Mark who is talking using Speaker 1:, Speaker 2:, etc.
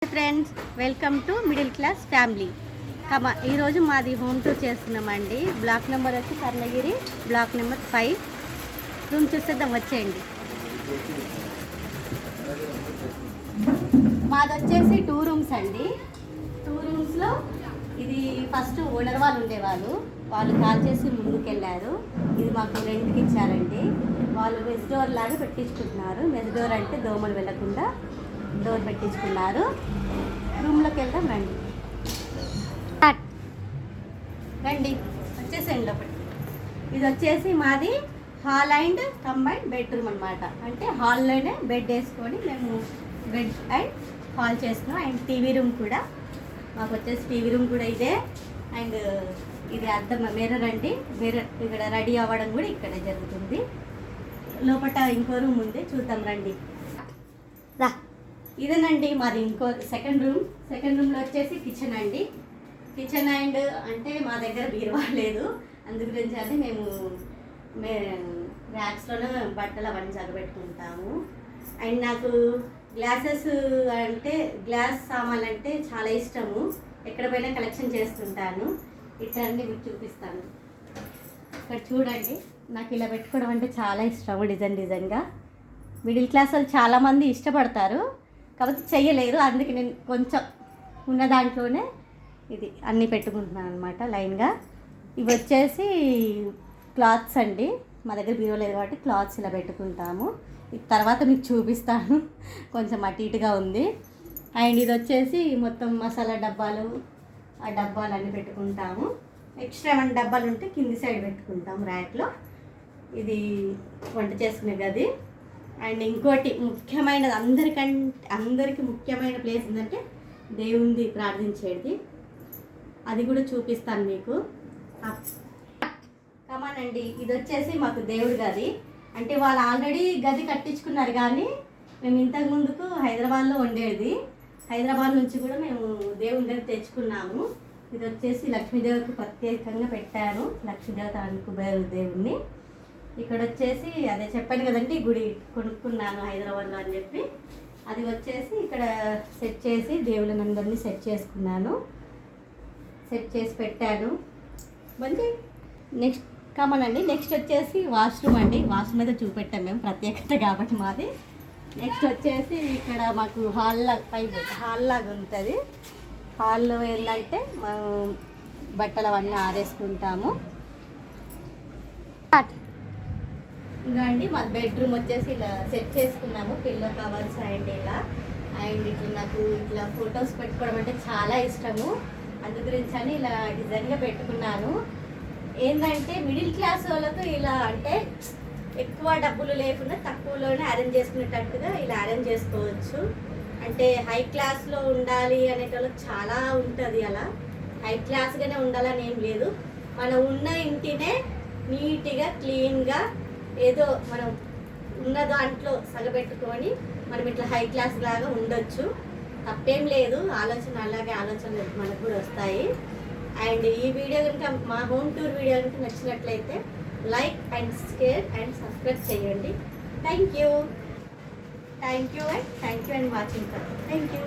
Speaker 1: Friends, welcome to middle class family. ఈరోజు మాది home tour చేస్తున్నామండి. బ్లాక్ నెంబర్ వచ్చి కర్ణగిరి, బ్లాక్ నెంబర్ 5. రూమ్ చూసేద్దాం, వచ్చేయండి. మాది వచ్చేసి 2 రూమ్స్ అండి. 2 రూమ్స్లో ఇది ఫస్ట్ ఓనర్ వాళ్ళు ఉండేవాళ్ళు. వాళ్ళు కాల్ చేసి ముందుకు వెళ్ళారు. ఇది మాకు రెంట్కి ఇచ్చారండి. వాళ్ళు మెస్ డోర్ లాగా పెట్టించుకుంటున్నారు. మెస్ డోర్ అంటే దోమలు వెళ్ళకుండా డోర్ పెట్టించుకున్నారు. రూమ్లోకి వెళ్దాం, రండి రండి వచ్చేసేయండి లోపలికి. ఇది వచ్చేసి మాది హాల్ అండ్ కంబైన్డ్ బెడ్రూమ్ అనమాట. అంటే హాల్లోనే బెడ్ వేసుకొని మేము బెడ్ అండ్ హాల్ చేసుకున్నాం. అండ్ టీవీ రూమ్ కూడా మాకు వచ్చేసి టీవీ రూమ్ కూడా ఇదే. అండ్ ఇది అద్దం మిర్రర్ అండి. మిర్రర్ ఇక్కడ రెడీ అవ్వడం కూడా ఇక్కడ జరుగుతుంది. లోపల ఇంకో రూమ్ ఉంది, చూద్దాం రండి. రా, ఇదేనండి మాది ఇంకో సెకండ్ రూమ్. సెకండ్ రూమ్లో వచ్చేసి కిచెన్ అండి. కిచెన్ అండ్ అంటే మా దగ్గర బీరువా లేదు, అందు గురించి అంటే మేము ర్యాక్స్లోనే బట్టలు అవన్నీ జగబెట్టుకుంటాము. అండ్ నాకు గ్లాసెస్ అంటే గ్లాస్ సామాన్లు అంటే చాలా ఇష్టము. ఎక్కడ పోయినా కలెక్షన్ చేస్తుంటాను. ఇక్కడ అన్నీ మీకు చూపిస్తాను. ఇక్కడ చూడండి, నాకు ఇలా పెట్టుకోవడం అంటే చాలా ఇష్టము. డిజైన్గా మిడిల్ క్లాస్ వాళ్ళు చాలామంది ఇష్టపడతారు, కాబట్టి చెయ్యలేరు. అందుకే నేను కొంచెం ఉన్న దాంట్లోనే ఇది అన్నీ పెట్టుకుంటున్నాను అనమాట లైన్గా. ఇవి వచ్చేసి క్లాత్స్ అండి. మా దగ్గర బీరో లేదు కాబట్టి క్లాత్స్ ఇలా పెట్టుకుంటాము. తర్వాత మీకు చూపిస్తాను, కొంచెం అటు ఇటుగా ఉంది. అండ్ ఇది వచ్చేసి మొత్తం మసాలా డబ్బాలు, ఆ డబ్బాలు అన్నీ పెట్టుకుంటాము. ఎక్స్ట్రా ఏమైనా డబ్బాలు ఉంటే కింది సైడ్ పెట్టుకుంటాము ర్యాక్లో. ఇది వంట చేసుకునే గది. అండ్ ఇంకోటి ముఖ్యమైనది, అందరికీ ముఖ్యమైన ప్లేస్ ఏంటంటే దేవుంది ప్రార్థించేది. అది కూడా చూపిస్తాను మీకు. కమానండి, ఇది వచ్చేసి మాకు దేవుడి గది. అంటే వాళ్ళు ఆల్రెడీ గది కట్టించుకున్నారు, కానీ మేము ఇంతకు ముందుకు హైదరాబాద్లో ఉండేది. హైదరాబాద్ నుంచి కూడా మేము దేవుడి గది తెచ్చుకున్నాము. ఇది వచ్చేసి లక్ష్మీదేవికి ప్రత్యేకంగా పెట్టాను. లక్ష్మీదేవత అనుకుబేరు దేవుడిని. ఇక్కడ వచ్చేసి అదే చెప్పాను కదండి, గుడి కొనుక్కున్నాను హైదరాబాద్లో అని చెప్పి. అది వచ్చేసి ఇక్కడ సెట్ చేసి దేవుళ్ళని అందరినీ సెట్ చేసుకున్నాను. సెట్ చేసి పెట్టాను మంచి. నెక్స్ట్ కామనండి, నెక్స్ట్ వచ్చేసి వాష్రూమ్ అండి. వాష్రూమ్ అయితే చూపెట్టాం మేము, ప్రత్యేకత కాబట్టి మాది. నెక్స్ట్ వచ్చేసి ఇక్కడ మాకు హాల్ లాగా ఉంటుంది. హాల్లో ఏంటంటే బట్టలు అవన్నీ ఆరేసుకుంటాము. ఇంకా అండి మా బెడ్రూమ్ వచ్చేసి ఇలా సెట్ చేసుకున్నాము. పిల్లో కవర్స్ అండ్ ఇలా. అండ్ ఇట్లా నాకు ఇట్లా ఫొటోస్ పెట్టుకోవడం అంటే చాలా ఇష్టము. అందు గురించి అని ఇలా డిజైన్గా పెట్టుకున్నాను. ఏంటంటే మిడిల్ క్లాస్ వాళ్ళకు ఇలా అంటే ఎక్కువ డబ్బులు లేకుండా తక్కువలోనే అరేంజ్ చేసుకునేటట్టుగా ఇలా అరేంజ్ చేసుకోవచ్చు. అంటే హై క్లాస్లో ఉండాలి అనేటోళ్ళకి చాలా ఉంటుంది. అలా హై క్లాస్గానే ఉండాలని ఏం లేదు. మనం ఉన్న ఇంటినే నీట్గా క్లీన్గా ఏదో మనం ఉన్న దాంట్లో సగబెట్టుకొని మనం ఇట్లా హై క్లాస్ లాగా ఉండొచ్చు. తప్పేం లేదు. అలాగే ఆలోచనలు మనకు కూడా వస్తాయి. అండ్ ఈ వీడియో కనుక మా హోమ్ టూర్ వీడియో కనుక నచ్చినట్లయితే like and share and subscribe చేయండి. Thank you and watching. Thank you.